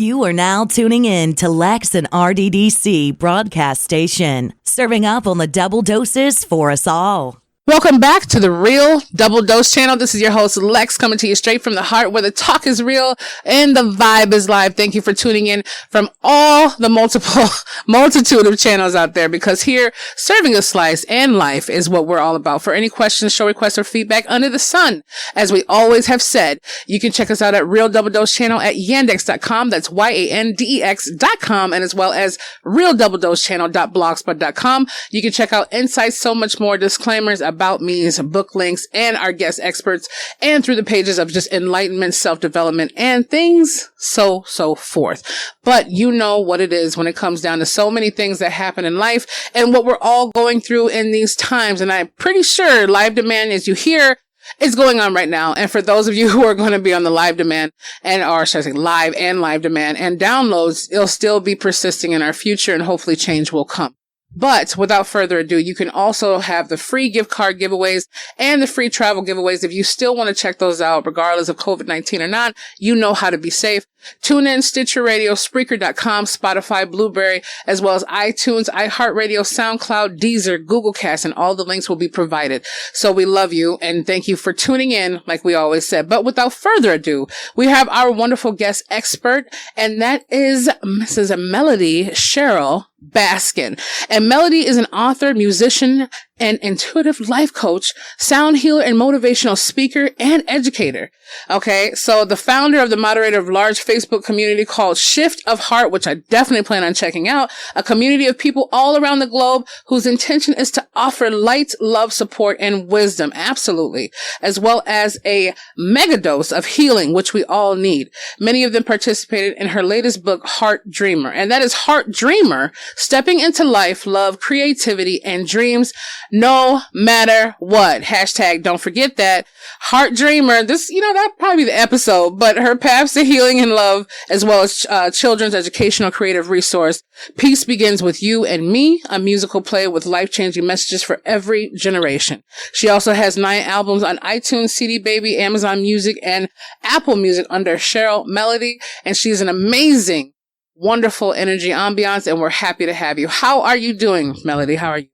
You are now tuning in to Lex and RDDC broadcast station, serving up on the double doses for us all. Welcome back to the Real Double Dose channel. This is your host, Lex, coming to you straight from the heart where the talk is real and the vibe is live. Thank you for tuning in from all the multitude of channels out there, because here, serving a slice and life is what we're all about. For any questions, show requests, or feedback under the sun, as we always have said, you can check us out at Real Double Dose channel at yandex.com. That's yandex.com, and as well as realdoubledosechannel.blogspot.com. You can check out insights, so much more, disclaimers, about me's, book links, and our guest experts, and through the pages of just enlightenment, self-development, and things so forth. But you know what it is when it comes down to so many things that happen in life and what we're all going through in these times. And I'm pretty sure live demand, as you hear, is going on right now. And for those of you who are going to be on the live demand live demand and downloads, it'll still be persisting in our future, and hopefully change will come. But without further ado, you can also have the free gift card giveaways and the free travel giveaways. If you still want to check those out, regardless of COVID-19 or not, you know how to be safe. Tune in, Stitcher Radio, Spreaker.com, Spotify, Blueberry, as well as iTunes, iHeartRadio, SoundCloud, Deezer, Google Cast, and all the links will be provided. So we love you and thank you for tuning in, like we always said. But without further ado, we have our wonderful guest expert, and that is Mrs. Melody Cheryl Baskin. And Melody is an author, musician, and intuitive life coach, sound healer, and motivational speaker and educator. Okay, so the founder of the moderator of large Facebook community called Shift of Heart, which I definitely plan on checking out, a community of people all around the globe whose intention is to offer light, love, support, and wisdom, absolutely, as well as a mega dose of healing, which we all need. Many of them participated in her latest book, Heart Dreamer, and that is Heart Dreamer, Stepping into Life, Love, Creativity, and Dreams, no matter what. Hashtag don't forget that. Heart Dreamer, this, that'd probably be the episode, but her paths to healing and love, as well as children's educational creative resource, Peace Begins With You and Me, a musical play with life-changing messages for every generation. She also has 9 albums on iTunes, CD Baby, Amazon Music, and Apple Music under Cheryl Melody, and she's an amazing, wonderful energy ambiance, and we're happy to have you. How are you doing, Melody? How are you?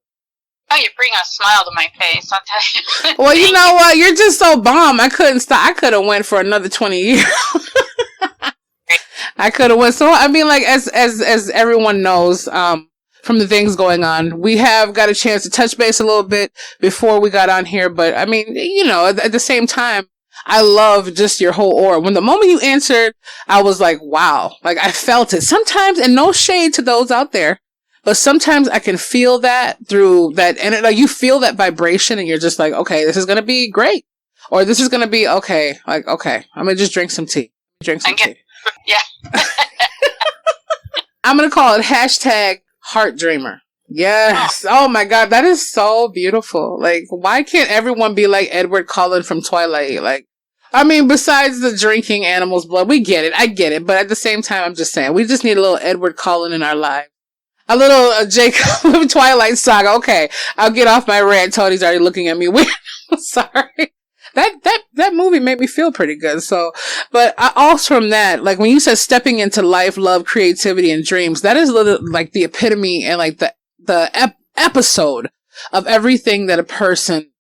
Oh, you bring a smile to my face, I'll tell you. Well, you know what? You're just so bomb. I couldn't stop. I could have went for another 20 years. I could have went. So, I mean, like, as everyone knows, from the things going on, we have got a chance to touch base a little bit before we got on here. But, I mean, at the same time, I love just your whole aura. When the moment you answered, I was like, wow. Like, I felt it. Sometimes, and no shade to those out there, but sometimes I can feel that through that, and like you feel that vibration, and you're just like, okay, this is gonna be great, or this is gonna be okay. Like, okay, I'm gonna just drink some tea. Yeah. I'm gonna call it hashtag Heart Dreamer. Yes. Oh my God, that is so beautiful. Like, why can't everyone be like Edward Cullen from Twilight? Like, I mean, besides the drinking animals' blood, we get it. I get it, but at the same time, I'm just saying, we just need a little Edward Cullen in our lives. A little Jacob Twilight Saga. Okay, I'll get off my rant. Tody's already looking at me weird. Sorry. That movie made me feel pretty good. So, but also from that, like when you said stepping into life, love, creativity, and dreams, that is like the epitome and like the episode of everything that a person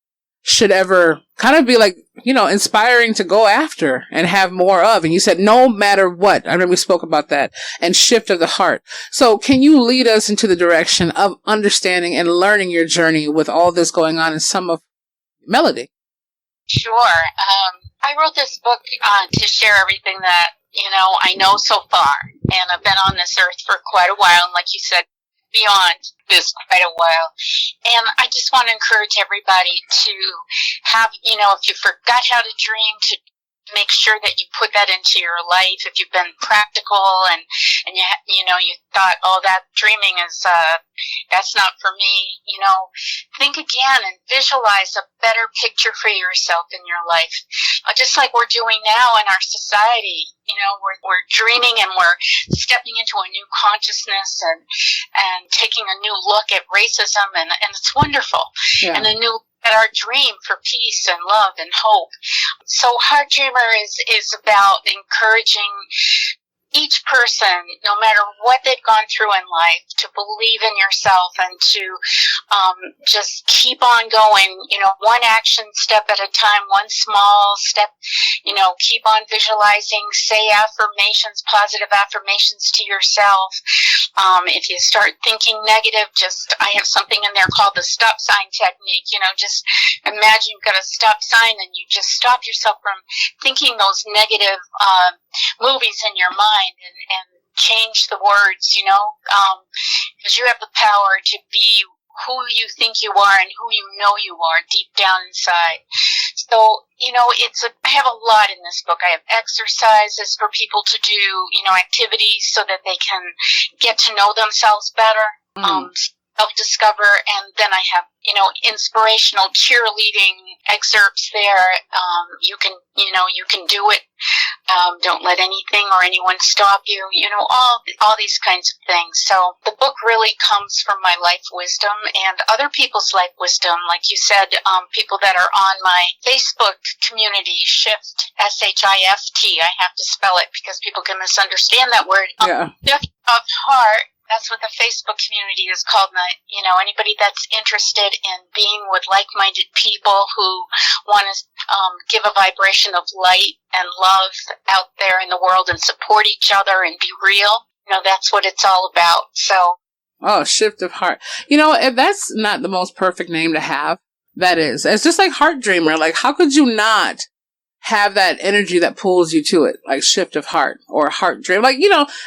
should ever kind of be like, inspiring to go after and have more of. And you said, no matter what. I remember we spoke about that, and shift of the heart. So can you lead us into the direction of understanding and learning your journey with all this going on in some of Melody? Sure. I wrote this book to share everything that, I know so far. And I've been on this earth for quite a while. And like you said, beyond this quite a while. And I just want to encourage everybody to have, if you forgot how to dream, to make sure that you put that into your life. If you've been practical and you thought, oh, that dreaming is, that's not for me, think again and visualize a better picture for yourself in your life. Just like we're doing now in our society, we're dreaming and we're stepping into a new consciousness and taking a new look at racism, and it's wonderful. Yeah. And a new at our dream for peace and love and hope. So Heart Dreamer is about encouraging each person, no matter what they've gone through in life, to believe in yourself and to just keep on going, one action step at a time, one small step, keep on visualizing, say affirmations, positive affirmations to yourself. If you start thinking negative, I have something in there called the stop sign technique. Just imagine you've got a stop sign and you just stop yourself from thinking those negative movies in your mind and change the words, because you have the power to be who you think you are and who you know you are deep down inside. So, I have a lot in this book. I have exercises for people to do, activities so that they can get to know themselves better, self-discover, and then I have, inspirational cheerleading excerpts there. You can do it. Don't let anything or anyone stop you, all these kinds of things. So the book really comes from my life wisdom and other people's life wisdom. Like you said, people that are on my Facebook community, Shift, SHIFT. I have to spell it because people can misunderstand that word. Shift of Heart. That's what the Facebook community is called. Anybody that's interested in being with like-minded people who want to give a vibration of light and love out there in the world and support each other and be real, that's what it's all about. So. Oh, Shift of Heart. If that's not the most perfect name to have, that is. It's just like Heart Dreamer. Like, how could you not have that energy that pulls you to it, like Shift of Heart or Heart Dream? Like,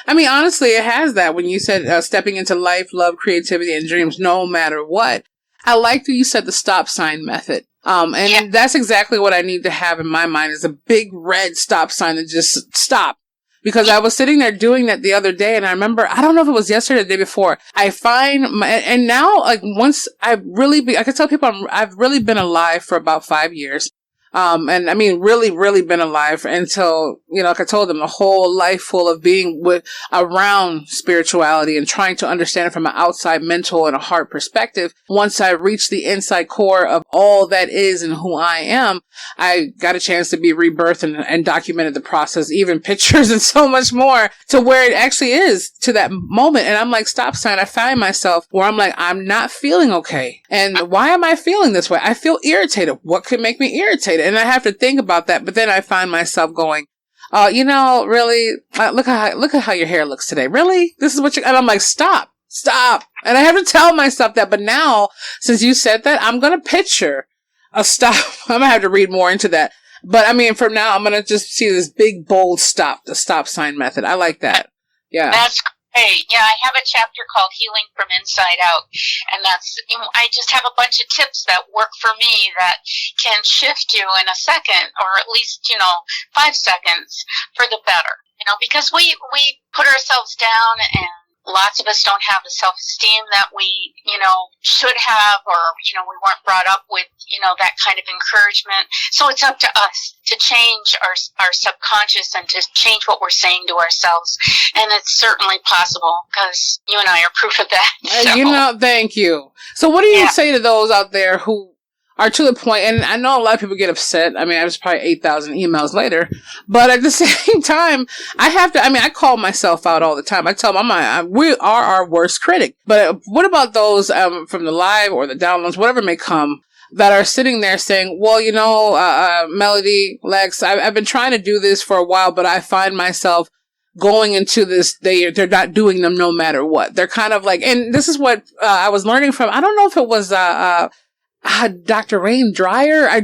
honestly, it has that when you said stepping into life, love, creativity, and dreams, no matter what. I like that you said the stop sign method. That's exactly what I need to have in my mind is a big red stop sign to just stop. Because I was sitting there doing that the other day, and I remember, I don't know if it was yesterday or the day before, I find and now, like, once I can tell people I've really been alive for about 5 years. And I mean, really, really been alive until, like I told them, a whole life full of being around spirituality and trying to understand it from an outside mental and a heart perspective. Once I reached the inside core of all that is and who I am, I got a chance to be rebirthed and documented the process, even pictures and so much more to where it actually is to that moment. And I'm like, stop sign. I find myself where I'm like, I'm not feeling okay. And why am I feeling this way? I feel irritated. What could make me irritated? And I have to think about that. But then I find myself going, really, look at how your hair looks today. Really? This is what and I'm like, stop. And I have to tell myself that. But now, since you said that, I'm going to picture a stop. I'm going to have to read more into that. But I mean, from now, I'm going to just see this big, bold stop, the stop sign method. I like that. Yeah. That's great. Yeah, I have a chapter called Healing from Inside Out. And I just have a bunch of tips that work for me that can shift you in a second or at least, 5 seconds for the better. Because we put ourselves down and lots of us don't have the self-esteem that we, should have, or, we weren't brought up with, that kind of encouragement. So it's up to us to change our subconscious and to change what we're saying to ourselves. And it's certainly possible because you and I are proof of that. So. Thank you. So what do you say to those out there who are to the point, and I know a lot of people get upset. I mean, I was probably 8,000 emails later, but at the same time, I call myself out all the time. I tell them, we are our worst critic. But what about those from the live or the downloads, whatever may come, that are sitting there saying, well, Melody, Lex, I've been trying to do this for a while, but I find myself going into this, they're not doing them no matter what. They're kind of like, and this is what I was learning from, I don't know if it was Dr. Wayne Dyer. I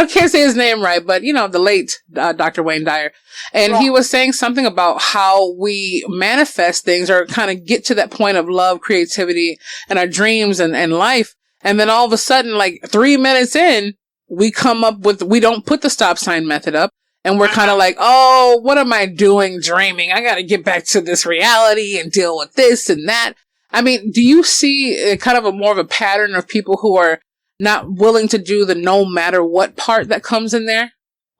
can't say his name right, but the late Dr. Wayne Dyer. And he was saying something about how we manifest things or kind of get to that point of love, creativity, and our dreams and life. And then all of a sudden, like 3 minutes in, we don't put the stop sign method up. And we're kind of like, oh, what am I doing dreaming? I got to get back to this reality and deal with this and that. I mean, do you see kind of more of a pattern of people who are not willing to do the no matter what part that comes in there?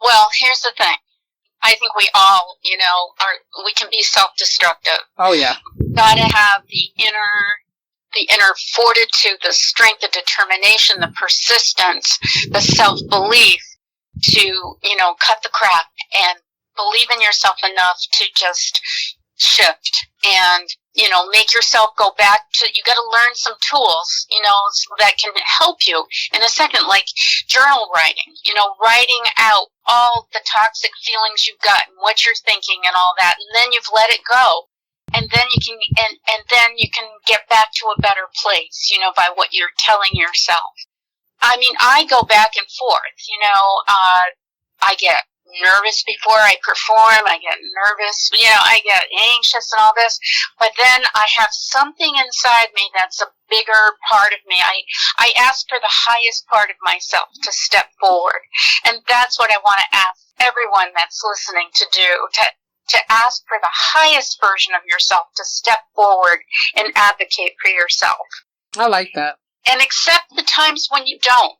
Well, here's the thing. I think we all, we can be self-destructive. Oh, yeah. Gotta have the inner fortitude, the strength, the determination, the persistence, the self-belief to, cut the crap and believe in yourself enough to just shift and, make yourself go back to, you got to learn some tools, that can help you in a second, like journal writing, writing out all the toxic feelings you've got and what you're thinking and all that. And then you've let it go. And then you can, and then you can get back to a better place, by what you're telling yourself. I mean, I go back and forth, I get nervous before I perform. I get nervous, I get anxious and all this. But then I have something inside me that's a bigger part of me. I ask for the highest part of myself to step forward. And that's what I want to ask everyone that's listening to do, to ask for the highest version of yourself to step forward and advocate for yourself. I like that. And accept the times when you don't,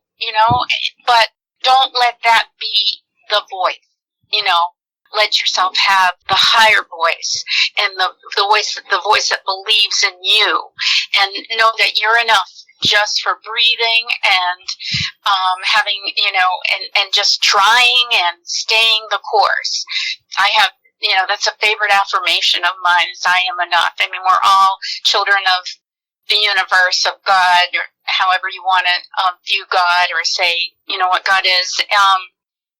but don't let that be the voice, let yourself have the higher voice and the voice that believes in you, and know that you're enough just for breathing and having, and just trying and staying the course. I have, that's a favorite affirmation of mine, is I am enough. I mean, we're all children of the universe, of God, or however you want to view God, or say, what God is.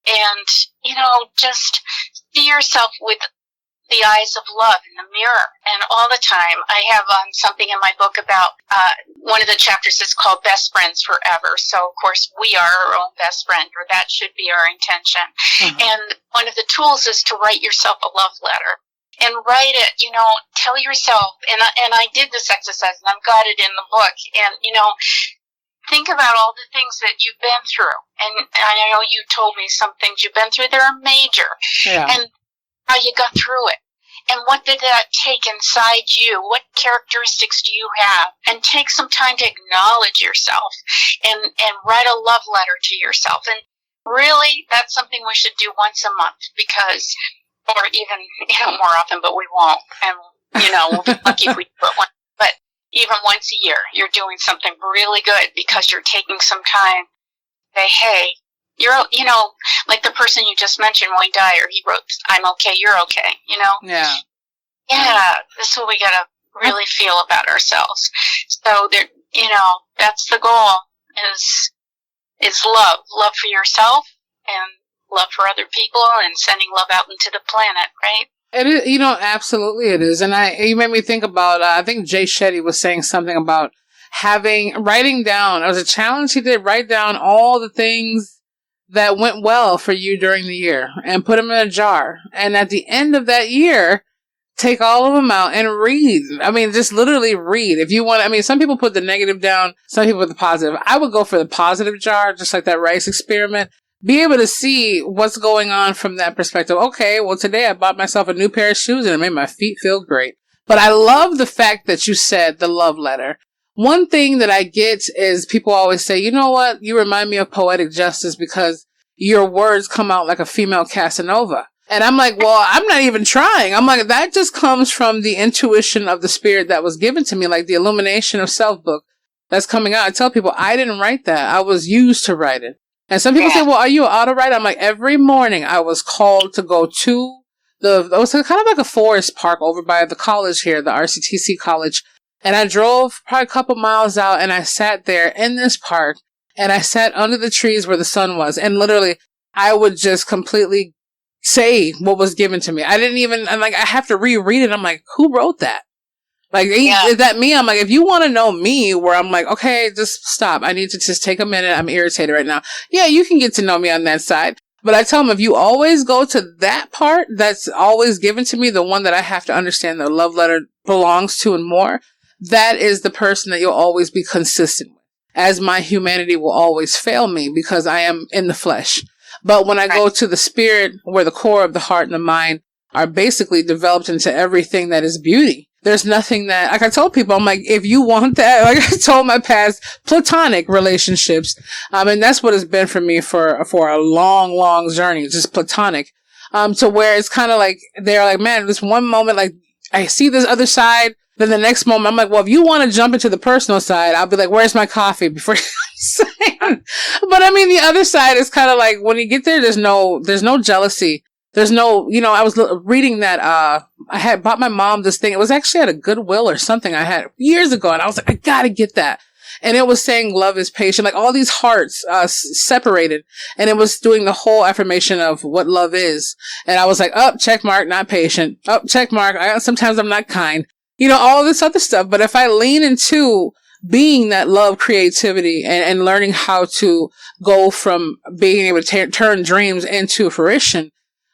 And, just see yourself with the eyes of love in the mirror. And all the time, I have something in my book about, one of the chapters is called Best Friends Forever. So, of course, we are our own best friend, or that should be our intention. Mm-hmm. And one of the tools is to write yourself a love letter. And write it, tell yourself, and I did this exercise, and I've got it in the book, and, think about all the things that you've been through. And I know you told me some things you've been through that are major. Yeah. And how you got through it. And what did that take inside you? What characteristics do you have? And take some time to acknowledge yourself and write a love letter to yourself. And really, that's something we should do once a month, because, or even, more often, but we won't. And, we'll be lucky if we do it once. But even once a year, you're doing something really good because you're taking some time to say, hey, you're, like the person you just mentioned, Wayne Dyer, he wrote, I'm okay, you're okay, Yeah. Yeah, this is what we gotta really feel about ourselves. So there, that's the goal, is love. Love for yourself and love for other people, and sending love out into the planet, right? It is, absolutely it is. And you made me think about, I think Jay Shetty was saying something about writing down, it was a challenge he did, write down all the things that went well for you during the year and put them in a jar. And at the end of that year, take all of them out and read. I mean, just literally read. If you want, some people put the negative down, some people put the positive. I would go for the positive jar, just like that rice experiment. Be able to see what's going on from that perspective. Okay, well, today I bought myself a new pair of shoes and it made my feet feel great. But I love the fact that you said the love letter. One thing that I get is people always say, you know what? You remind me of Poetic Justice because your words come out like a female Casanova. And I'm like, well, I'm not even trying. I'm like, that just comes from the intuition of the spirit that was given to me, like the Illumination of Self book that's coming out. I tell people, I didn't write that. I was used to write it. And some people say, well, are you an auto writer? I'm like, every morning I was called to go to it was kind of like a forest park over by the college here, the RCTC college. And I drove probably a couple miles out and I sat there in this park and I sat under the trees where the sun was. And literally I would just completely say what was given to me. I have to reread it. I'm like, who wrote that? Like, is that me? I'm like, if you want to know me, where I'm like, okay, just stop. I need to just take a minute. I'm irritated right now. Yeah, you can get to know me on that side. But I tell them, if you always go to that part that's always given to me, the one that I have to understand the love letter belongs to and more, that is the person that you'll always be consistent with. As my humanity will always fail me because I am in the flesh. But when I go to the spirit, where the core of the heart and the mind are basically developed into everything that is beauty, there's nothing that, like I told people, I'm like, if you want that, like I told my past platonic relationships, and that's what it's been for me for a long, long journey, just platonic, to where it's kind of like, they're like, man, this one moment, like, I see this other side, then the next moment, I'm like, well, if you want to jump into the personal side, I'll be like, where's my coffee before you say it. But the other side is kind of like, when you get there, there's no jealousy. There's no, I was reading that, I had bought my mom this thing. It was actually at a Goodwill or something I had years ago. And I was like, I gotta get that. And it was saying love is patient, like all these hearts, separated. And it was doing the whole affirmation of what love is. And I was like, oh, check mark, not patient. Oh, check mark. Sometimes I'm not kind, all this other stuff. But if I lean into being that love, creativity, and learning how to go from being able to turn dreams into fruition,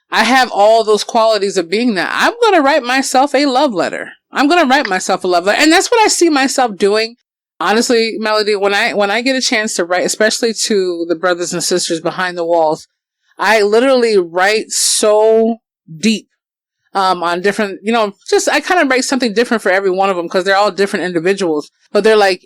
I have all those qualities of being that. I'm going to write myself a love letter. I'm going to write myself a love letter. And that's what I see myself doing. Honestly, Melody, when I get a chance to write, especially to the brothers and sisters behind the walls, I literally write so deep, on different, I kind of write something different for every one of them because they're all different individuals, but they're like,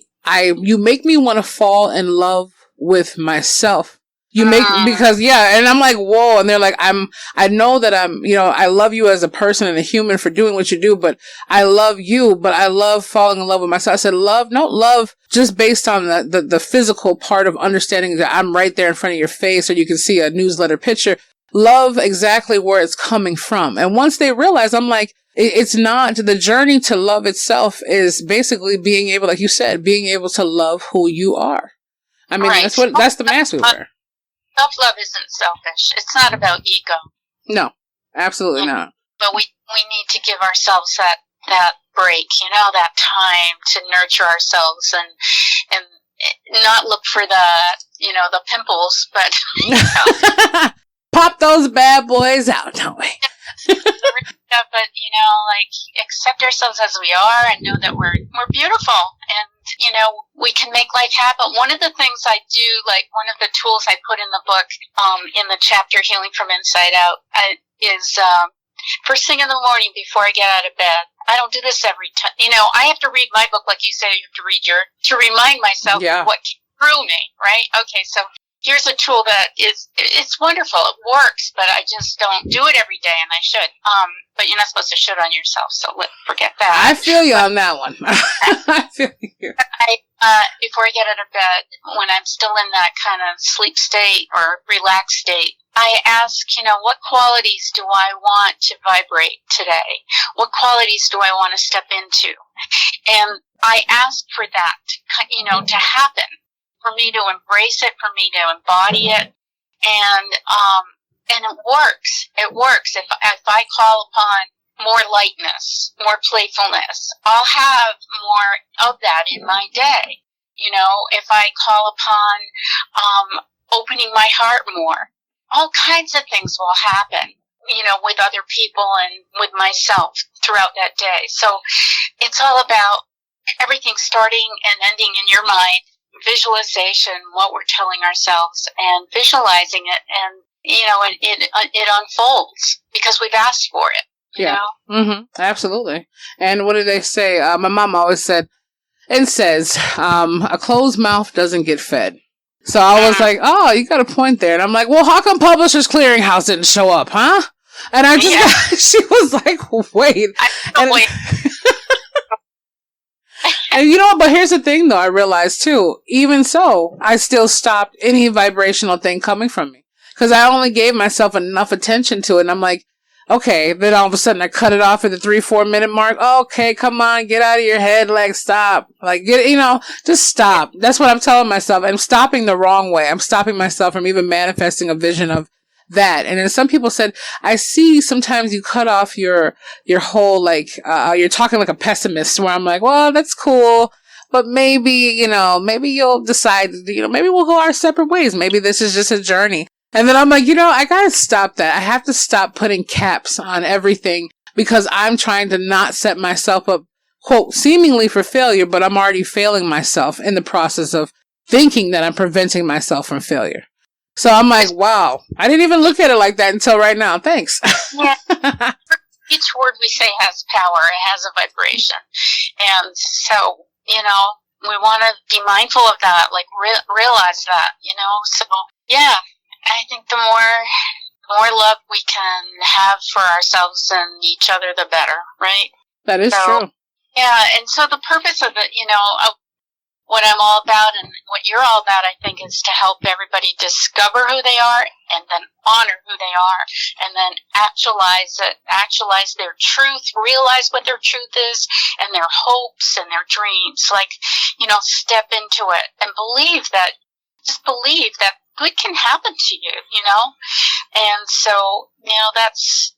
you make me want to fall in love with myself. And I'm like, whoa. And they're like, I know that I love you as a person and a human for doing what you do, but I love you, but I love falling in love with myself. I said, love just based on the physical part of understanding that I'm right there in front of your face, or you can see a newsletter picture. Love exactly where it's coming from. And once they realize, I'm like, it's not the journey to love itself is basically being able, like you said, being able to love who you are. I mean, right. that's the mask we wear. Self-love isn't selfish. It's not about ego. No, absolutely not. But we need to give ourselves that break, that time to nurture ourselves and not look for the pimples, but pop those bad boys out, don't we? But accept ourselves as we are and know that we're beautiful and we can make life happen. One of the things I do, like one of the tools I put in the book, in the chapter Healing from Inside Out, is first thing in the morning before I get out of bed. I don't do this every time. I have to read my book, like you said, you have to read to remind myself what came through me, right? Okay, so here's a tool that it's wonderful. It works, but I just don't do it every day, and I should. But you're not supposed to should on yourself, so forget that. I feel you on that one. I feel you. Before I get out of bed, when I'm still in that kind of sleep state or relaxed state, I ask, what qualities do I want to vibrate today? What qualities do I want to step into? And I ask for that, to happen. For me to embrace it, for me to embody it, and it works. It works. If I call upon more lightness, more playfulness, I'll have more of that in my day. If I call upon opening my heart more, all kinds of things will happen. With other people and with myself throughout that day. So it's all about everything starting and ending in your mind. Visualization, what we're telling ourselves, and visualizing it, and it unfolds because we've asked for it. Mm-hmm. Absolutely. And what do they say? My mom always said and says, a closed mouth doesn't get fed. So I was like, oh, you got a point there. And I'm like, well, how come Publishers Clearinghouse didn't show up, huh? And I just she was like, wait. Wait. And but here's the thing though, I realized too, even so, I still stopped any vibrational thing coming from me. Because I only gave myself enough attention to it. And I'm like, okay, then all of a sudden I cut it off at the 3-4 minute mark. Okay, come on, get out of your head, like stop. Like just stop. That's what I'm telling myself. I'm stopping the wrong way. I'm stopping myself from even manifesting a vision of that. And then some people said, I see sometimes you cut off your whole, you're talking like a pessimist, where I'm like, well, that's cool, but maybe, maybe you'll decide, maybe we'll go our separate ways. Maybe this is just a journey. And then I'm like, I gotta stop that. I have to stop putting caps on everything because I'm trying to not set myself up, quote, seemingly for failure, but I'm already failing myself in the process of thinking that I'm preventing myself from failure. So I'm like, wow, I didn't even look at it like that until right now. Thanks. Yeah. Each word we say has power. It has a vibration. And so, we want to be mindful of that, realize that, So, yeah, I think the more love we can have for ourselves and each other, the better, right? That is true. Yeah, and so the purpose of it, what I'm all about and what you're all about, I think, is to help everybody discover who they are and then honor who they are and then actualize it, actualize their truth, realize what their truth is and their hopes and their dreams. Like, step into it and just believe that good can happen to you, And so,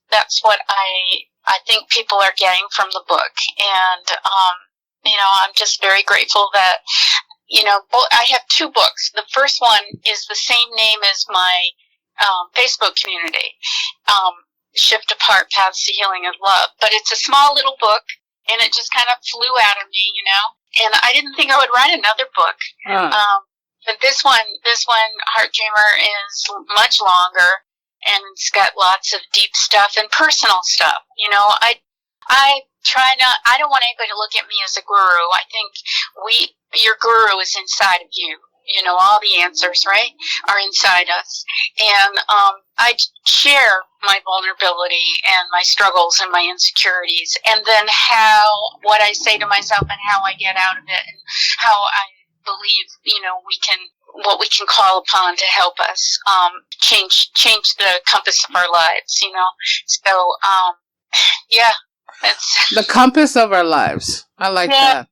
that's what I think people are getting from the book. And, I'm just very grateful that, I have two books. The first one is the same name as my Facebook community, Shift Apart, Paths to Healing and Love. But it's a small little book, and it just kind of flew out of me, And I didn't think I would write another book. But this one, Heart Dreamer, is much longer, and it's got lots of deep stuff and personal stuff. I don't want anybody to look at me as a guru. I think your guru is inside of you. All the answers, right, are inside us. And I share my vulnerability and my struggles and my insecurities, and then what I say to myself and how I get out of it, and how I believe, what we can call upon to help us change the compass of our lives, So, yeah. It's the compass of our lives. I like that.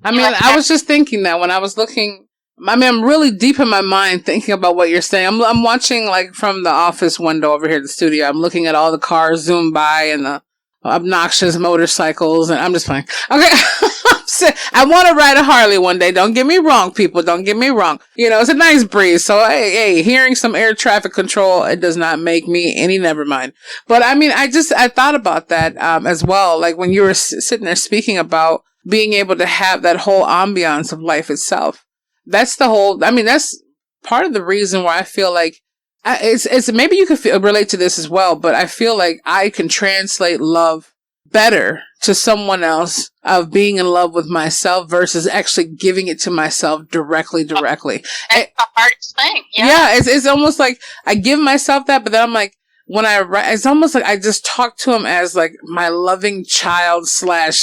I was just thinking that when I was looking. I'm really deep in my mind thinking about what you're saying. I'm watching, like, from the office window over here at the studio. I'm looking at all the cars zoom by and the obnoxious motorcycles, and I'm just playing. Okay. I want to ride a Harley one day. Don't get me wrong, people. Don't get me wrong. It's a nice breeze. So, hey, hearing some air traffic control, it does not make me any never mind. But I thought about that, as well. Like when you were sitting there speaking about being able to have that whole ambiance of life itself. That's that's part of the reason why I feel like it's maybe you could relate to this as well, but I feel like I can translate love better to someone else of being in love with myself versus actually giving it to myself directly. That's the hardest thing. Yeah, it's almost like I give myself that, but then I'm like, when I write, it's almost like I just talk to him as like my loving child /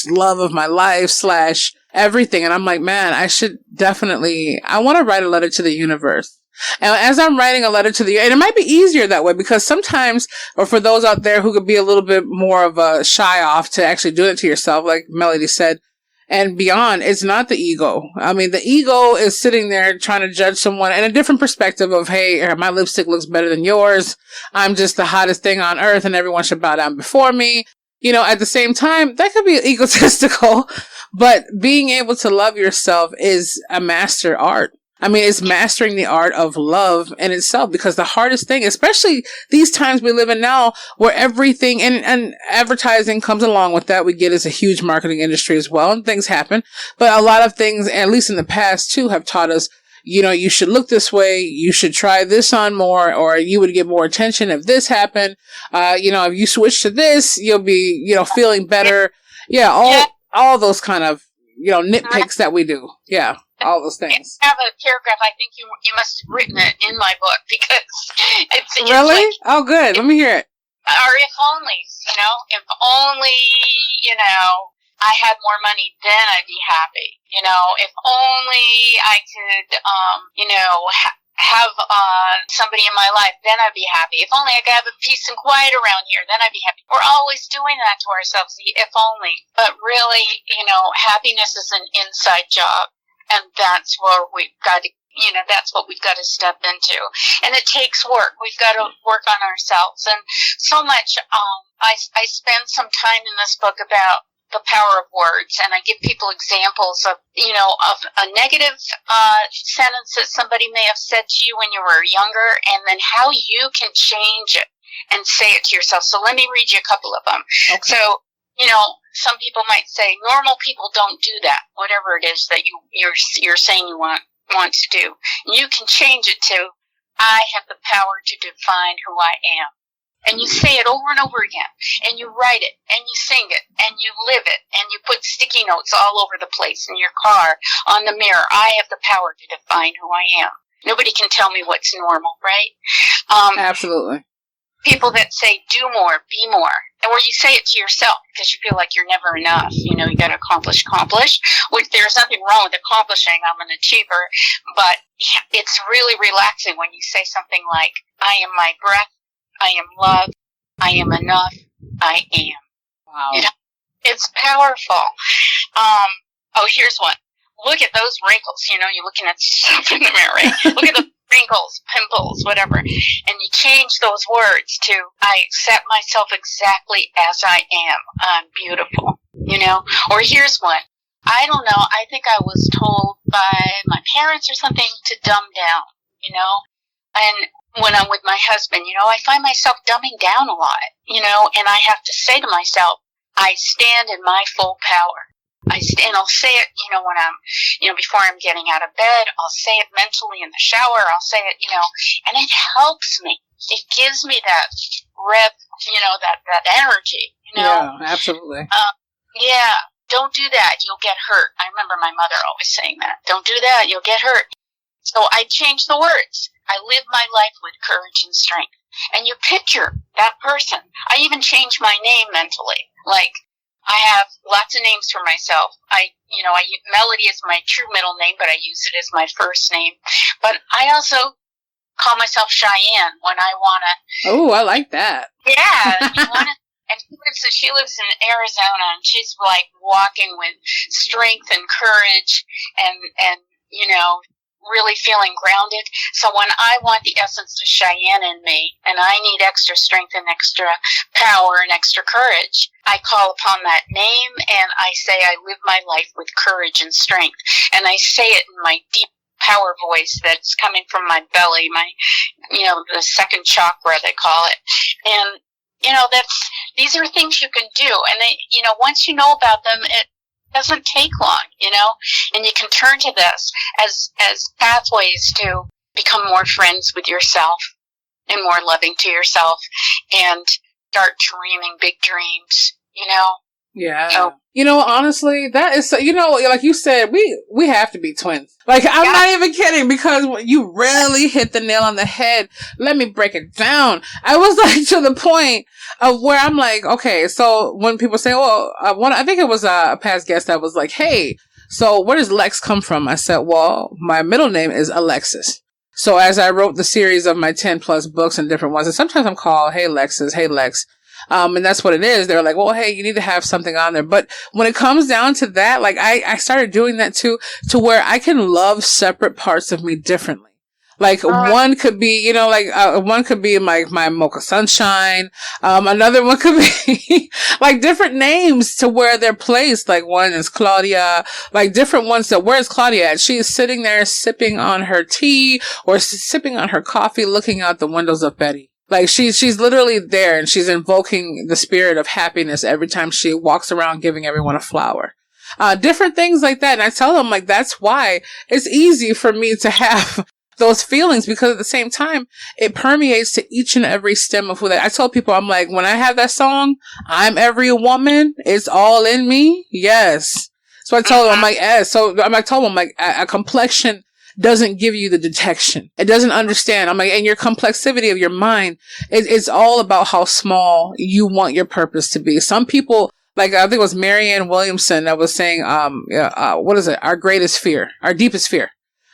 love of my life / everything. And I'm like, man, I want to write a letter to the universe. And as I'm writing a letter to and it might be easier that way because sometimes, or for those out there who could be a little bit more of a shy off to actually do it to yourself, like Melody said, and beyond, it's not the ego. The ego is sitting there trying to judge someone in a different perspective of, hey, my lipstick looks better than yours. I'm just the hottest thing on earth and everyone should bow down before me. At the same time, that could be egotistical, but being able to love yourself is a master art. It's mastering the art of love in itself, because the hardest thing, especially these times we live in now, where everything and advertising comes along with that, we get is a huge marketing industry as well, and things happen. But a lot of things, at least in the past too, have taught us, you should look this way, you should try this on more, or you would get more attention if this happened. If you switch to this, you'll be, feeling better. Yeah, all those kind of, nitpicks that we do. Yeah. All those things. I have a paragraph. I think you must have written it in my book because it's really? Like, oh, good. Let me hear it. Or if only, if only, I had more money, then I'd be happy. If only I could, have somebody in my life, then I'd be happy. If only I could have a peace and quiet around here, then I'd be happy. We're always doing that to ourselves, if only. But really, happiness is an inside job. And that's where we've got to, that's what we've got to step into. And it takes work. We've got to work on ourselves. And so much, I spend some time in this book about the power of words. And I give people examples of, of a negative sentence that somebody may have said to you when you were younger, and then how you can change it and say it to yourself. So let me read you a couple of them. Okay. So, some people might say normal people don't do that, whatever it is that you're saying you want to do. And you can change it to, I have the power to define who I am. And you say it over and over again. And you write it. And you sing it. And you live it. And you put sticky notes all over the place in your car, on the mirror. I have the power to define who I am. Nobody can tell me what's normal, right? Absolutely. people that say do more, be more, and where you say it to yourself because you feel like you're never enough. You know, you got to accomplish, which there's nothing wrong with accomplishing. I'm an achiever, but it's really relaxing when you say something like, I am my breath, I am love, I am enough, I am. Wow. You know, it's powerful. Here's one. Look at those wrinkles. You know, you're looking at stuff in the mirror, right? Look at the wrinkles, pimples, whatever. And you change those words to, I accept myself exactly as I am. I'm beautiful. You know? Or here's one. I don't know. I think I was told by my parents or something to dumb down, you know? And when I'm with my husband, you know, I find myself dumbing down a lot, you know, and I have to say to myself, I stand in my full power. I'll say it, you know, when I'm, you know, before I'm getting out of bed, I'll say it mentally in the shower, I'll say it, you know, and it helps me. It gives me that rev, you know, that energy, you know? Yeah, absolutely. Yeah, don't do that, you'll get hurt. I remember my mother always saying that. Don't do that, you'll get hurt. So I changed the words. I live my life with courage and strength. And you picture that person. I even changed my name mentally. Like, I have lots of names for myself. Melody is my true middle name, but I use it as my first name. But I also call myself Cheyenne when I want to. Oh, I like that. Yeah. And she lives in Arizona, and she's like walking with strength and courage and you know, really feeling grounded. So when I want the essence of Cheyenne in me, and I need extra strength and extra power and extra courage, I call upon that name and I say I live my life with courage and strength. And I say it in my deep power voice that's coming from my belly, my, you know, the second chakra, they call it. And, you know, these are things you can do. And they, you know, once you know about them, it doesn't take long, you know, and you can turn to this as pathways to become more friends with yourself and more loving to yourself and start dreaming big dreams, you know? Yeah. So, you know, honestly, that is, you know, like you said, we have to be twins. Like, I'm not even kidding, because you really hit the nail on the head. Let me break it down. I was like to the point of where I'm like, okay, so when people say, well, I think it was a past guest that was like, hey, so where does Lex come from? I said, well, my middle name is Alexis. So as I wrote the series of my 10 plus books and different ones, and sometimes I'm called, hey, Lexis, hey, Lex. And that's what it is. They're like, well, hey, you need to have something on there. But when it comes down to that, like I started doing that too, to where I can love separate parts of me differently. Like one could be, you know, like one could be my Mocha Sunshine. Another one could be like different names to where they're placed. Like one is Claudia, like different ones that, where's Claudia at? She is sitting there sipping on her tea or sipping on her coffee, looking out the windows of Betty. Like she's literally there, and she's invoking the spirit of happiness every time she walks around giving everyone a flower. Different things like that. And I tell them, like, that's why it's easy for me to have those feelings, because at the same time, it permeates to each and every stem of who they. I tell people, I'm like, when I have that song, I'm every woman, it's all in me. Yes. So I tell them, I'm like, yes. So I told them, like, a complexion doesn't give you the detection. It doesn't understand. I'm like, and your complexity of your mind, it's all about how small you want your purpose to be. Some people, like, I think it was Marianne Williamson that was saying, what is it? Our greatest fear, our deepest fear.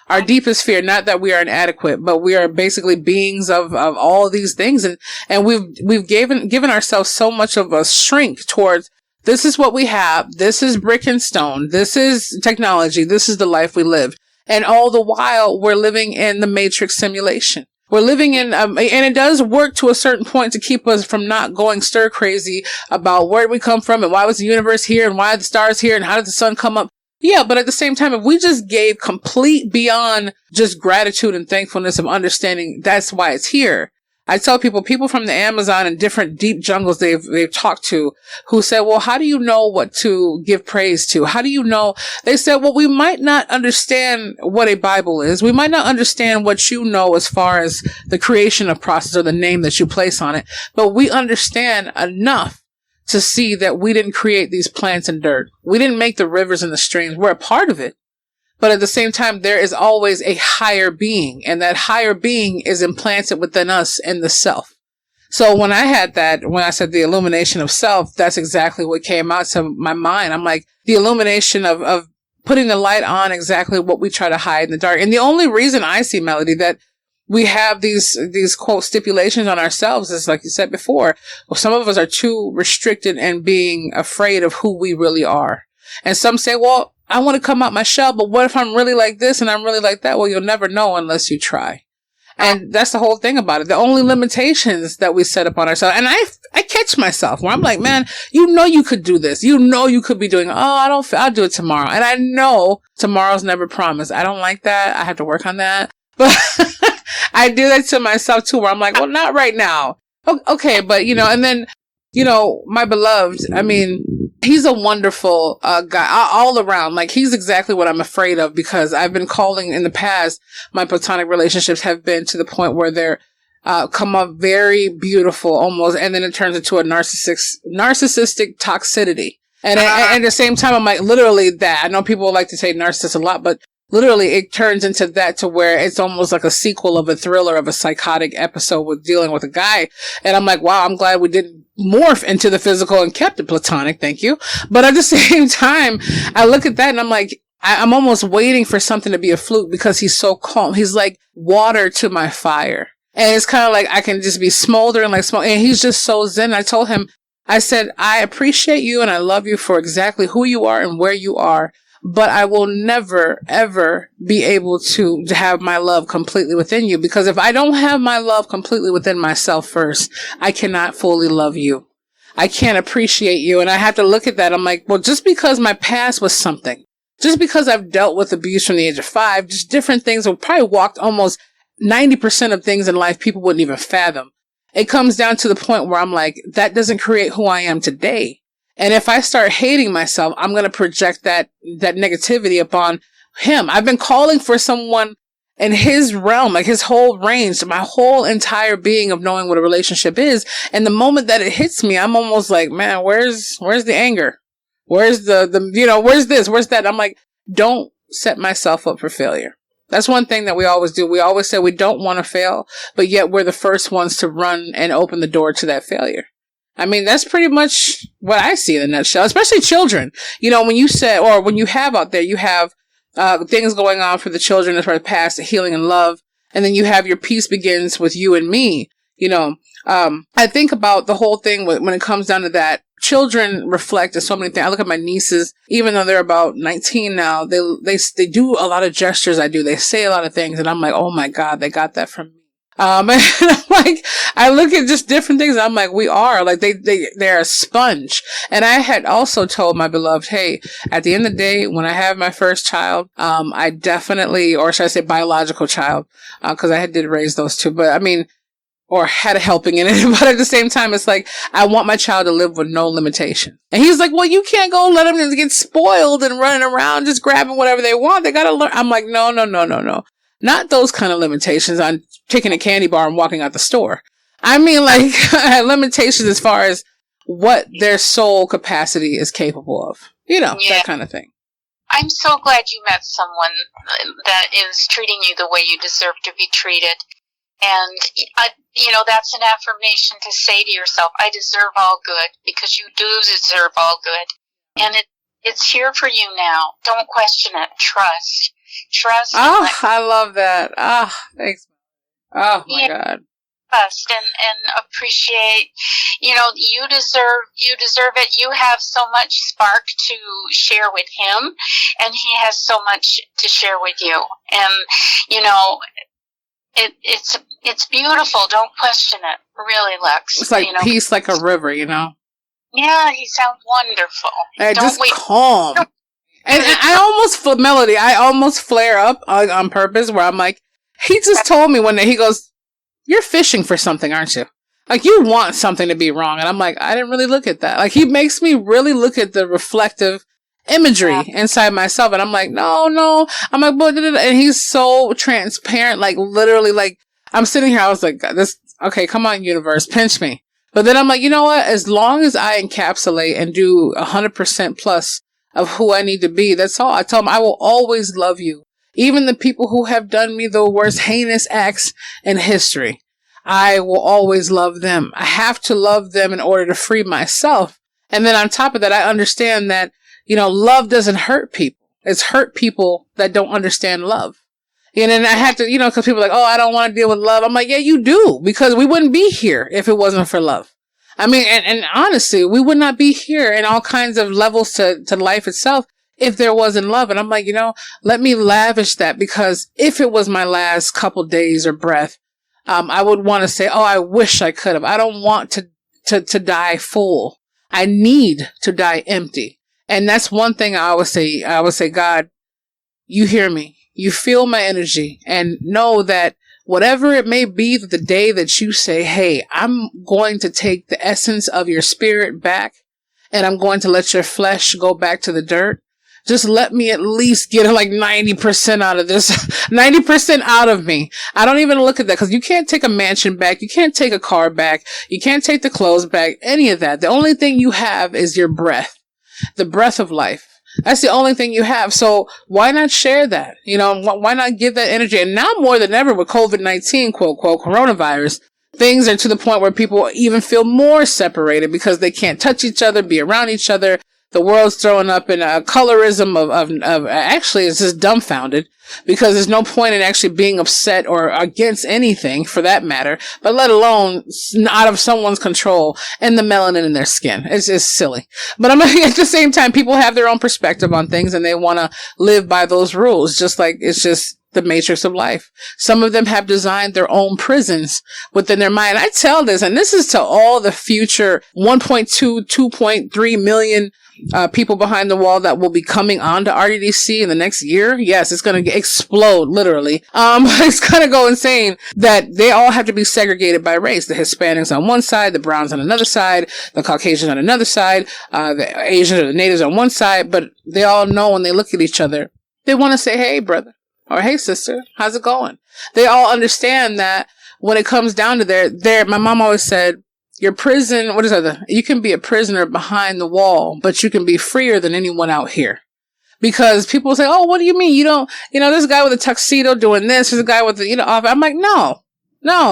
Our deepest fear, not that we are inadequate, but we are basically beings of all of these things. And we've given ourselves so much of a shrink towards, this is what we have. This is brick and stone. This is technology. This is the life we live. And all the while, we're living in the Matrix simulation. We're living in, and it does work to a certain point to keep us from not going stir crazy about where we come from and why was the universe here and why are the stars here and how did the sun come up. Yeah, but at the same time, if we just gave complete beyond just gratitude and thankfulness of understanding that's why it's here. I tell people from the Amazon and different deep jungles they've talked to who said, well, how do you know what to give praise to? How do you know? They said, well, we might not understand what a Bible is. We might not understand what you know as far as the creation of process or the name that you place on it, but we understand enough to see that we didn't create these plants and dirt. We didn't make the rivers and the streams. We're a part of it. But at the same time, there is always a higher being, and that higher being is implanted within us in the self. So when I had that, when I said the illumination of self, that's exactly what came out to my mind. I'm like, the illumination of putting the light on exactly what we try to hide in the dark. And the only reason I see, Melody, that we have these quote stipulations on ourselves is, like you said before, well, some of us are too restricted and being afraid of who we really are. And some say, well, I want to come out my shell, but what if I'm really like this and I'm really like that? Well, you'll never know unless you try. And that's the whole thing about it. The only limitations that we set up on ourselves. And I catch myself where I'm like, man, you know, you could do this. You know, you could be doing, I'll do it tomorrow. And I know tomorrow's never promised. I don't like that. I have to work on that. But I do that to myself too, where I'm like, well, not right now. Okay. But, you know, and then, you know, my beloved, I mean, he's a wonderful guy all around. Like, he's exactly what I'm afraid of, because I've been calling in the past, my platonic relationships have been to the point where they're come up very beautiful almost, and then it turns into a narcissistic toxicity. And at the same time, I'm like, literally that. I know people like to say narcissist a lot, but literally it turns into that, to where it's almost like a sequel of a thriller of a psychotic episode with dealing with a guy. And I'm like, wow, I'm glad we didn't morph into the physical and kept it platonic. Thank you. But at the same time, I look at that and I'm like, I'm almost waiting for something to be a fluke, because he's so calm. He's like water to my fire. And it's kind of like I can just be smoldering like smoke. And he's just so zen. I told him, I said, I appreciate you and I love you for exactly who you are and where you are. But I will never, ever be able to have my love completely within you, because if I don't have my love completely within myself first, I cannot fully love you. I can't appreciate you. And I have to look at that. I'm like, well, just because my past was something, just because I've dealt with abuse from the age of 5, just different things, I've probably walked almost 90% of things in life people wouldn't even fathom. It comes down to the point where I'm like, that doesn't create who I am today. And if I start hating myself, I'm going to project that negativity upon him. I've been calling for someone in his realm, like his whole range, my whole entire being of knowing what a relationship is. And the moment that it hits me, I'm almost like, man, where's the anger? Where's the you know, where's this? Where's that? I'm like, don't set myself up for failure. That's one thing that we always do. We always say we don't want to fail, but yet we're the first ones to run and open the door to that failure. I mean, that's pretty much what I see in a nutshell, especially children. You know, when you say, or when you have out there, you have things going on for the children as far as past, healing and love. And then you have your peace begins with you and me. You know, I think about the whole thing when it comes down to that. Children reflect on so many things. I look at my nieces, even though they're about 19 now, they do a lot of gestures I do. They say a lot of things, and I'm like, oh my God, they got that from me. And I'm like, I look at just different things, and I'm like, we are like, they're a sponge. And I had also told my beloved, hey, at the end of the day, when I have my first child, I definitely, or should I say biological child, cause I did raise those two, but I mean, or had a helping in it. But at the same time, it's like, I want my child to live with no limitation. And he's like, well, you can't go let them get spoiled and running around just grabbing whatever they want. They gotta learn. I'm like, no. Not those kind of limitations on taking a candy bar and walking out the store. I mean, like, limitations as far as what their soul capacity is capable of. You know, that kind of thing. I'm so glad you met someone that is treating you the way you deserve to be treated. And, you know, that's an affirmation to say to yourself, I deserve all good, because you do deserve all good. And it's here for you now. Don't question it. Trust. Oh, I love that. Thanks. Oh my God. Trust and appreciate, you know, you deserve it. You have so much spark to share with him, and he has so much to share with you. And, you know, it's beautiful. Don't question it. Really, Lex. It's like, you know, peace like a river, you know? Yeah, he sounds wonderful. Just calm. And I almost flare up on purpose, where I'm like, he just told me one day, he goes, you're fishing for something, aren't you? Like, you want something to be wrong. And I'm like, I didn't really look at that. Like, he makes me really look at the reflective imagery inside myself. And I'm like, no. I'm like, but, and he's so transparent, like, literally, like, I'm sitting here, I was like, okay, come on, universe, pinch me. But then I'm like, you know what? As long as I encapsulate and do 100% plus of who I need to be, that's all. I tell him, I will always love you. Even the people who have done me the worst heinous acts in history, I will always love them. I have to love them in order to free myself. And then on top of that, I understand that, love doesn't hurt people. It's hurt people that don't understand love. And then I had to, because people are like, oh, I don't want to deal with love. I'm like, yeah, you do, because we wouldn't be here if it wasn't for love. I mean, and honestly, we would not be here in all kinds of levels to life itself if there wasn't love. And I'm like, let me lavish that, because if it was my last couple days or breath, I would want to say, oh, I wish I could have. I don't want to die full. I need to die empty. And that's one thing I always say. I always say, God, you hear me. You feel my energy, and know that whatever it may be, the day that you say, hey, I'm going to take the essence of your spirit back, and I'm going to let your flesh go back to the dirt. Just let me at least get like 90% out of this, 90% out of me. I don't even look at that, because you can't take a mansion back. You can't take a car back. You can't take the clothes back, any of that. The only thing you have is your breath, the breath of life. That's the only thing you have. So why not share that? Why not give that energy? And now more than ever with COVID-19, quote, quote, coronavirus, things are to the point where people even feel more separated because they can't touch each other, be around each other. The world's throwing up in a colorism of actually, it's just dumbfounded, because there's no point in actually being upset or against anything for that matter, but let alone out of someone's control and the melanin in their skin. It's just silly. But at the same time, people have their own perspective on things, and they want to live by those rules, just like it's just the matrix of life. Some of them have designed their own prisons within their mind. I tell this, and this is to all the future 1.2, 2.3 million people behind the wall that will be coming onto RDDC in the next year. Yes, it's going to explode, literally. It's going to go insane that they all have to be segregated by race. The Hispanics on one side, the Browns on another side, the Caucasians on another side, the Asians or the natives on one side, but they all know when they look at each other, they want to say, hey, brother, or hey, sister, how's it going? They all understand that when it comes down to my mom always said, your prison, you can be a prisoner behind the wall, but you can be freer than anyone out here. Because people say, oh, what do you mean? You don't, there's a guy with a tuxedo doing this, there's a guy with I'm like, no,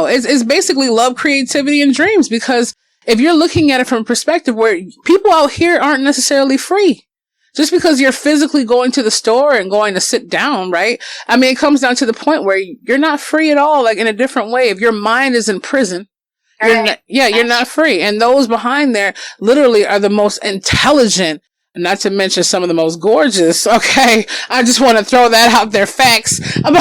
it's basically love, creativity, and dreams. Because if you're looking at it from a perspective where people out here aren't necessarily free, just because you're physically going to the store and going to sit down, right? I mean, it comes down to the point where you're not free at all, like in a different way. If your mind is in prison, you're not free. And those behind there literally are the most intelligent, not to mention some of the most gorgeous. Okay. I just want to throw that out there. Facts. But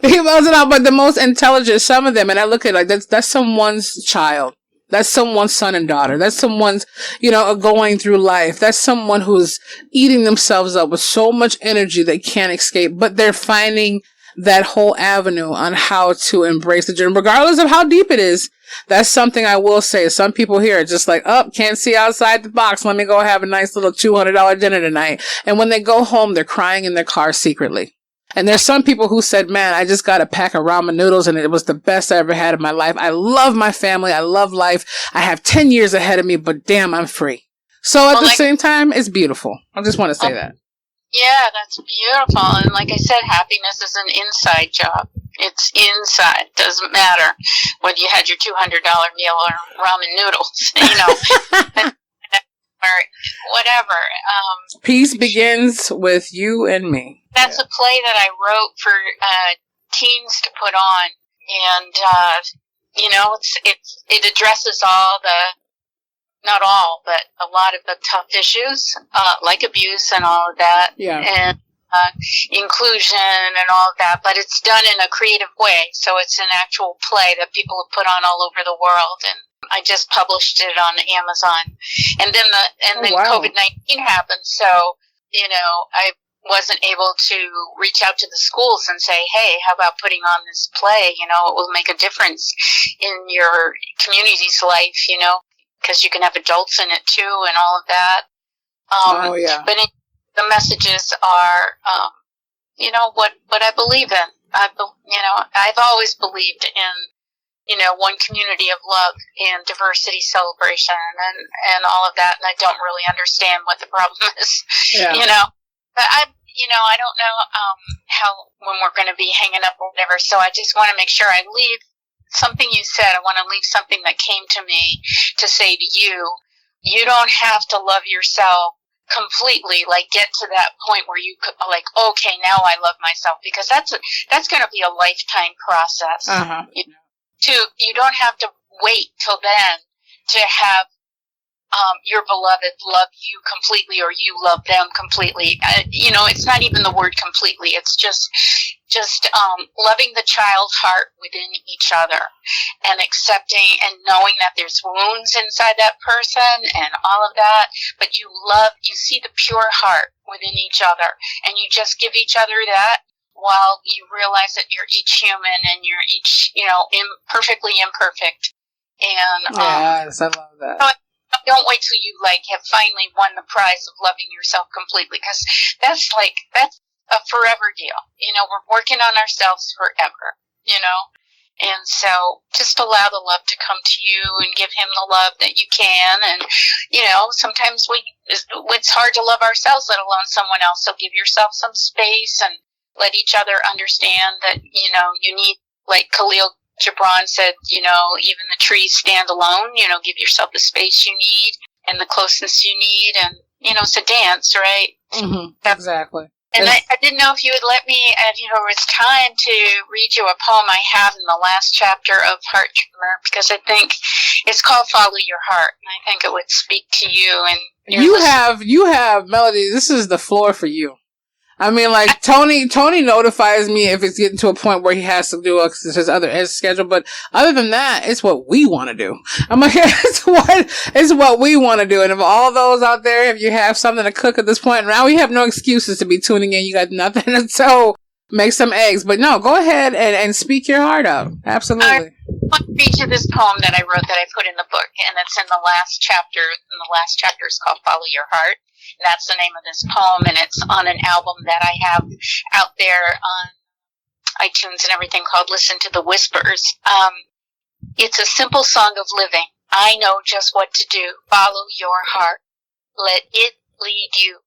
the most intelligent, some of them. And I look at that's someone's child. That's someone's son and daughter. That's someone's, going through life. That's someone who's eating themselves up with so much energy they can't escape, but they're finding that whole avenue on how to embrace the journey, regardless of how deep it is. That's something I will say. Some people here are just like, oh, can't see outside the box. Let me go have a nice little $200 dinner tonight. And when they go home, they're crying in their car secretly. And there's some people who said, man, I just got a pack of ramen noodles and it was the best I ever had in my life. I love my family. I love life. I have 10 years ahead of me, but damn, I'm free. So at the same time, it's beautiful. I just want to say that. Yeah, that's beautiful. And like I said, happiness is an inside job. It's inside. Doesn't matter whether you had your $200 meal or ramen noodles, or whatever. Peace begins with you and me. That's a play that I wrote for teens to put on. And, it addresses all not all, but a lot of the tough issues, like abuse and all of that. Yeah. And inclusion and all of that, but it's done in a creative way. So it's an actual play that people have put on all over the world. And I just published it on Amazon. And then wow. COVID-19 happened. So, I wasn't able to reach out to the schools and say, hey, how about putting on this play? It will make a difference in your community's life, because you can have adults in it too and all of that. But the messages are, what I believe in. I've always believed in, one community of love and diversity celebration and all of that. And I don't really understand what the problem is, but I don't know, how, when we're going to be hanging up or whatever. So I just want to make sure I leave something you said, I want to leave something that came to me to say to you. You don't have to love yourself completely, like get to that point where you could, like, okay, now I love myself, because that's going to be a lifetime process. You don't have to wait till then to have your beloved love you completely, or you love them completely. It's not even the word completely. It's just loving the child heart within each other, and accepting and knowing that there's wounds inside that person and all of that, but you see the pure heart within each other, and you just give each other that, while you realize that you're each human and you're each, perfectly imperfect. And yes, I love that. Don't wait till you have finally won the prize of loving yourself completely, because that's a forever deal. We're working on ourselves forever, and so just allow the love to come to you and give him the love that you can. And, sometimes it's hard to love ourselves, let alone someone else. So give yourself some space and let each other understand that, you need, like Khalil Gibran said, even the trees stand alone. Give yourself the space you need and the closeness you need, and it's a dance, right? Exactly. And I didn't know if you would let me, it was time to read you a poem I have in the last chapter of Heart Trimmer, because I think it's called Follow Your Heart, and I think it would speak to you. And you have Melody. This is the floor for you. I mean, like, Tony notifies me if it's getting to a point where he has to do his other schedule, but other than that, it's what we want to do. I'm like, it's what we want to do. And of all those out there, if you have something to cook at this point, now we have no excuses to be tuning in. You got nothing, so make some eggs. But no, go ahead and speak your heart out. Absolutely. I want to read you this poem that I wrote, that I put in the book, and it's in the last chapter. And the last chapter is called Follow Your Heart. That's the name of this poem, and it's on an album that I have out there on iTunes and everything called Listen to the Whispers. It's a simple song of living. I know just what to do. Follow your heart. Let it lead you.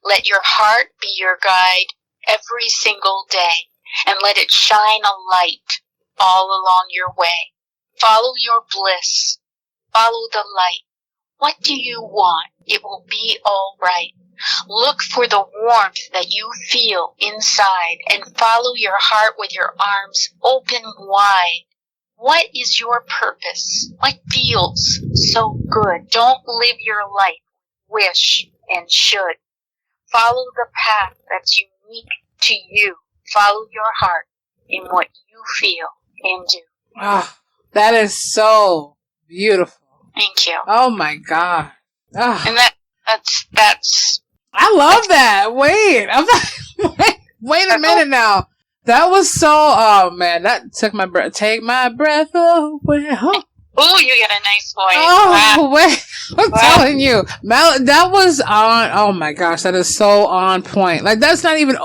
Let your heart be your guide every single day, and let it shine a light all along your way. Follow your bliss. Follow the light. What do you want? It will be all right. Look for the warmth that you feel inside, and follow your heart with your arms open wide. What is your purpose? What feels so good? Don't live your life wish and should. Follow the path that's unique to you. Follow your heart in what you feel and do. Ah, that is so beautiful. Thank you. Oh my God. Ah. And that's. I love that. Wait, I'm like, wait a minute now. That was so. Oh man, that took my breath. Take my breath away. Huh? Oh, you get a nice voice. Oh wow. Wait, I'm telling you, that was on. Oh my gosh, that is so on point. Like that's not even.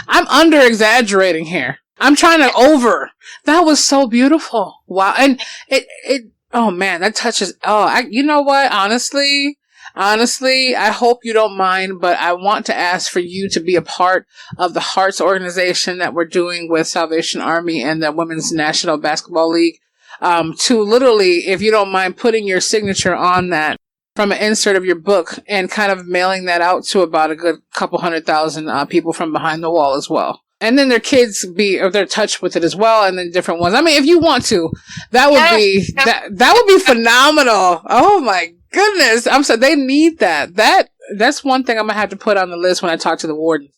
I'm under exaggerating here. I'm trying to over. That was so beautiful. Wow, and it. Oh man, that touches. You know what? Honestly, I hope you don't mind, but I want to ask for you to be a part of the Hearts organization that we're doing with Salvation Army and the Women's National Basketball League. To literally, if you don't mind, putting your signature on that from an insert of your book and kind of mailing that out to about a good couple 100,000 people from behind the wall as well. And then their kids they're touched with it as well, and then different ones. I mean, if you want to, that would be that would be phenomenal. Oh my goodness. I'm sorry, they need that. That's one thing I'm gonna have to put on the list when I talk to the wardens.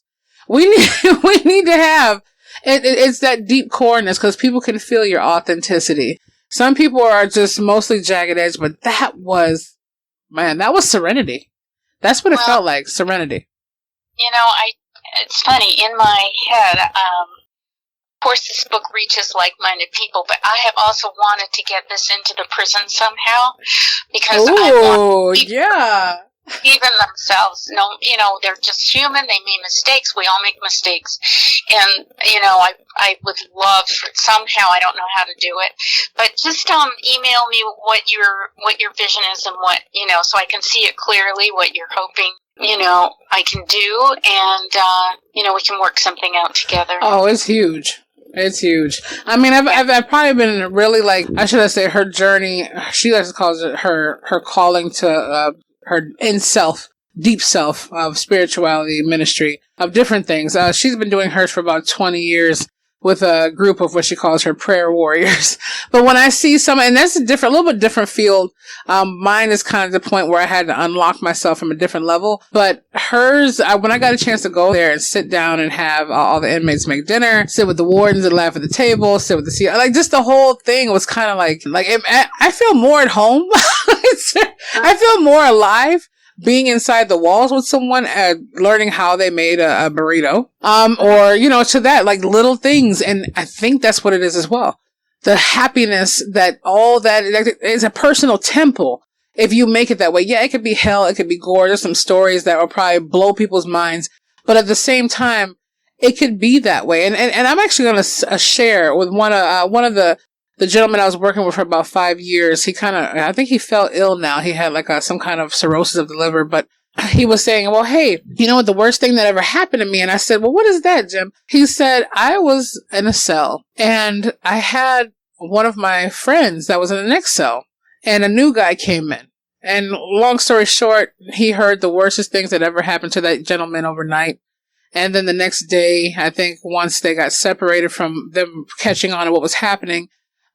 We need to have it's that deep coreness, because people can feel your authenticity. Some people are just mostly jagged edge, but that was serenity. That's what it felt like, serenity. It's funny, in my head, of course this book reaches like-minded people, but I have also wanted to get this into the prison somehow, because even themselves, they're just human, they make mistakes, we all make mistakes, and, I would love, somehow, I don't know how to do it, but just, email me what your vision is and what, so I can see it clearly, what you're hoping I can do, and, we can work something out together. Oh, it's huge. It's huge. I mean, I've probably been really like, I should say her journey, she likes to call it her calling to, her deep self of spirituality, ministry, of different things. She's been doing hers for about 20 years with a group of what she calls her prayer warriors. But when I see someone, and that's a little bit different field. Mine is kind of the point where I had to unlock myself from a different level. But hers, when I got a chance to go there and sit down and have all the inmates make dinner, sit with the wardens and laugh at the table, sit with the CEO, like just the whole thing was kind of like I feel more at home. I feel more alive being inside the walls with someone and learning how they made a burrito, or, to that, like little things. And I think that's what it is as well. The happiness that all that is a personal temple. If you make it that way, yeah, it could be hell. It could be gore. There's some stories that will probably blow people's minds. But at the same time, it could be that way. And I'm actually going to share with one of the gentleman I was working with for about 5 years. I think he fell ill now. He had like some kind of cirrhosis of the liver, but he was saying, well, hey, you know what, the worst thing that ever happened to me? And I said, well, what is that, Jim? He said, I was in a cell and I had one of my friends that was in the next cell and a new guy came in. And long story short, he heard the worstest things that ever happened to that gentleman overnight. And then the next day, I think once they got separated from them catching on to what was happening,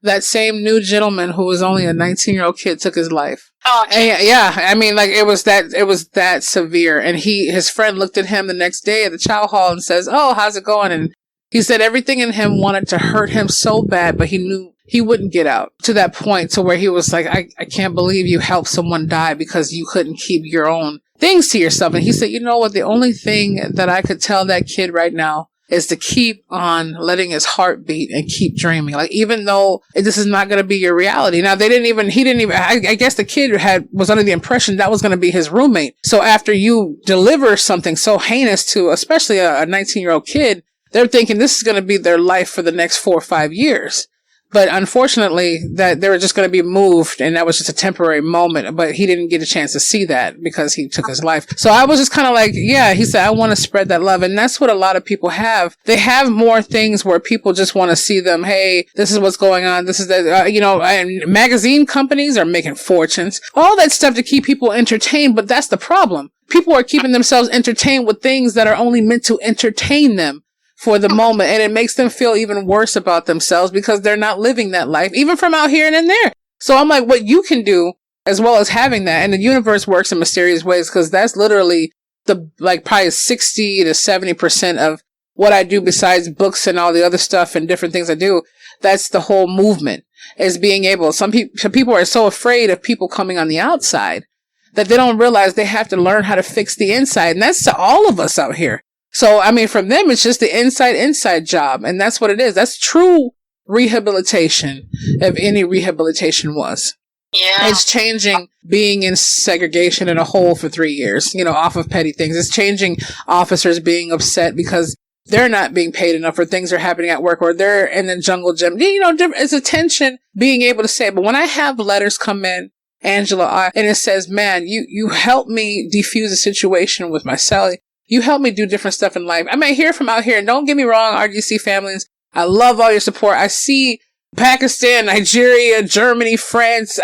that same new gentleman who was only a 19-year-old kid took his life. Oh, and yeah. I mean, like it was that severe. And his friend looked at him the next day at the chow hall and says, oh, how's it going? And he said everything in him wanted to hurt him so bad, but he knew he wouldn't get out to that point to where he was like, I can't believe you helped someone die because you couldn't keep your own things to yourself. And he said, you know what? The only thing that I could tell that kid right now is to keep on letting his heart beat and keep dreaming. Like, even though this is not going to be your reality. Now, I guess the kid was under the impression that was going to be his roommate. So after you deliver something so heinous to, especially a 19-year-old kid, they're thinking this is going to be their life for the next 4 or 5 years. But unfortunately, that they were just going to be moved, and that was just a temporary moment. But he didn't get a chance to see that because he took his life. So I was just kind of like, yeah, he said, I want to spread that love. And that's what a lot of people have. They have more things where people just want to see them. Hey, this is what's going on. This is that, and magazine companies are making fortunes. All that stuff to keep people entertained. But that's the problem. People are keeping themselves entertained with things that are only meant to entertain them for the moment, and it makes them feel even worse about themselves because they're not living that life, even from out here and in there. So I'm like, what you can do, as well as having that, and the universe works in mysterious ways, because that's literally probably 60 to 70% of what I do besides books and all the other stuff and different things I do. That's the whole movement, is being able, some people are so afraid of people coming on the outside that they don't realize they have to learn how to fix the inside. And that's to all of us out here. So, I mean, from them, it's just the inside job. And that's what it is. That's true rehabilitation, if any rehabilitation was. Yeah. It's changing being in segregation in a hole for 3 years, off of petty things. It's changing officers being upset because they're not being paid enough, or things are happening at work, or they're in the jungle gym. It's attention being able to say. But when I have letters come in, Angela, and it says, man, you helped me defuse a situation with my cellie. You help me do different stuff in life. I might hear from out here, and don't get me wrong, RGC families, I love all your support. I see Pakistan, Nigeria, Germany, France,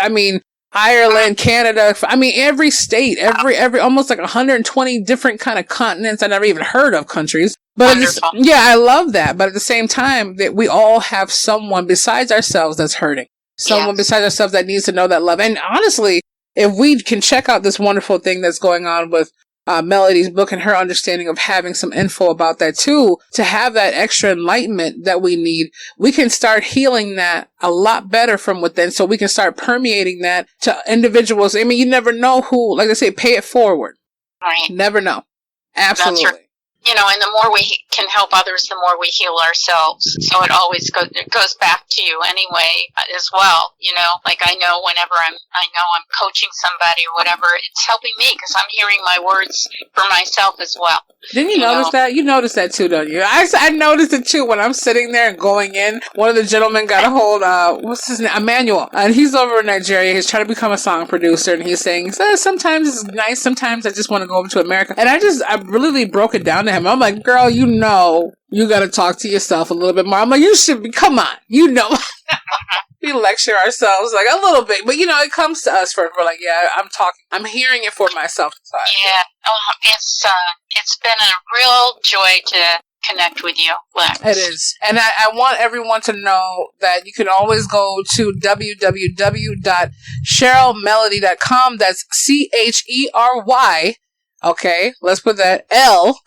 Ireland, Canada, every state, every almost like 120 different kind of continents I never even heard of countries. But I love that. But at the same time, that we all have someone besides ourselves that's hurting. Someone besides ourselves that needs to know that love. And honestly, if we can check out this wonderful thing that's going on with Melody's book and her understanding of having some info about that too, to have that extra enlightenment that we need, we can start healing that a lot better from within, so we can start permeating that to individuals. You never know who, like they say, pay it forward. Right. Never know. Absolutely. That's right. And the more we can help others, the more we heal ourselves. So it always goes back to you anyway, as well. Like I know whenever I'm coaching somebody or whatever, it's helping me because I'm hearing my words for myself as well. Didn't you notice that? You noticed that too, don't you? I noticed it too when I'm sitting there and going in. One of the gentlemen got a hold of, what's his name? Emmanuel. And he's over in Nigeria. He's trying to become a song producer. And he's saying, sometimes it's nice. Sometimes I just want to go over to America. And I really broke it down to him. I'm like, girl, You got to talk to yourself a little bit more. I'm like, you should be, come on. You know, we lecture ourselves like a little bit, but it comes to us first. We're like, yeah, I'm hearing it for myself. Yeah. It's been a real joy to connect with you, Lex. It is. And I want everyone to know that you can always go to www.cherylmelody.com. That's Chery. Okay, let's put that L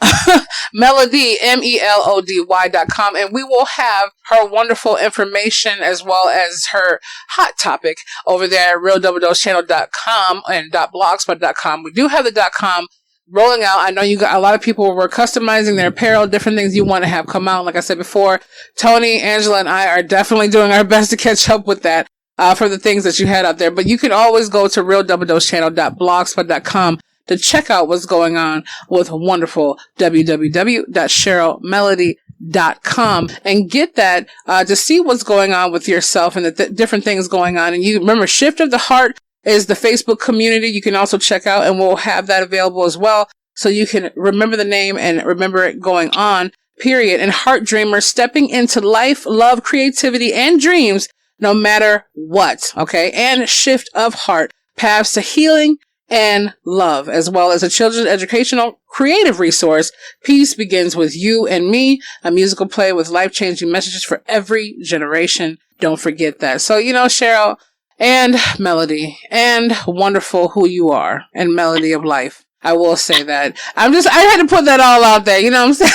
Melody MELODY.com, and we will have her wonderful information as well as her hot topic over there at realdoubledosechannel.com and .blogspot.com. We do have the .com rolling out. I know you got a lot of people were customizing their apparel, different things you want to have come out. Like I said before, Tony, Angela, and I are definitely doing our best to catch up with that for the things that you had out there. But you can always go to realdoubledosechannel.blogspot.com to check out what's going on with wonderful www.cherylmelody.com and get that to see what's going on with yourself and the different things going on. And you remember, Shift of the Heart is the Facebook community you can also check out, and we'll have that available as well. So you can remember the name and remember it going on, period. And Heart Dreamer, stepping into life, love, creativity, and dreams, no matter what. Okay. And Shift of Heart, paths to healing and love, as well as a children's educational creative resource. Peace begins with you and me, a musical play with life-changing messages for every generation. Don't forget that. So, Cheryl and Melody and wonderful who you are and Melody of life. I will say that. I had to put that all out there. You know what I'm saying?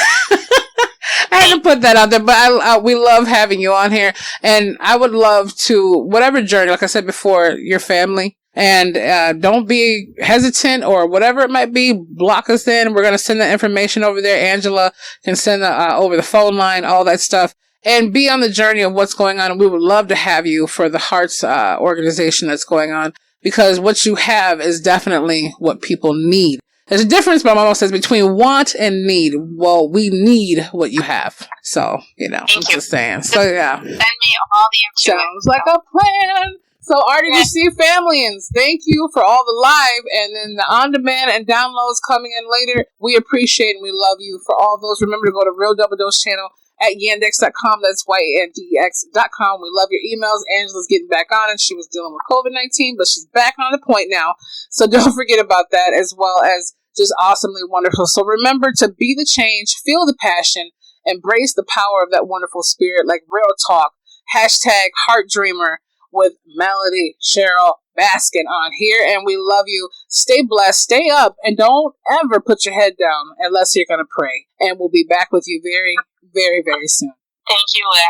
I had to put that out there, but we love having you on here, and I would love to, whatever journey, like I said before, your family. And don't be hesitant or whatever it might be. Block us in. We're going to send that information over there. Angela can send over the phone line, all that stuff. And be on the journey of what's going on. And we would love to have you for the Hearts organization that's going on. Because what you have is definitely what people need. There's a difference, my mama says, between want and need. Well, we need what you have. So, I'm just saying. So, yeah. Send me all the information. Sounds like a plan. So, RDDC familians, thank you for all the live and then the on-demand and downloads coming in later. We appreciate and we love you for all those. Remember to go to Real Double Dose channel at yandex.com. That's yandex.com. We love your emails. Angela's getting back on it. She was dealing with COVID-19, but she's back on the point now. So don't forget about that, as well as just awesomely wonderful. So remember to be the change, feel the passion, embrace the power of that wonderful spirit, like real talk. Hashtag Heart Dreamer with Melody, Cheryl, Baskin on here, and we love you. Stay blessed, stay up, and don't ever put your head down unless you're going to pray. And we'll be back with you very, very, very soon. Thank you, Lex.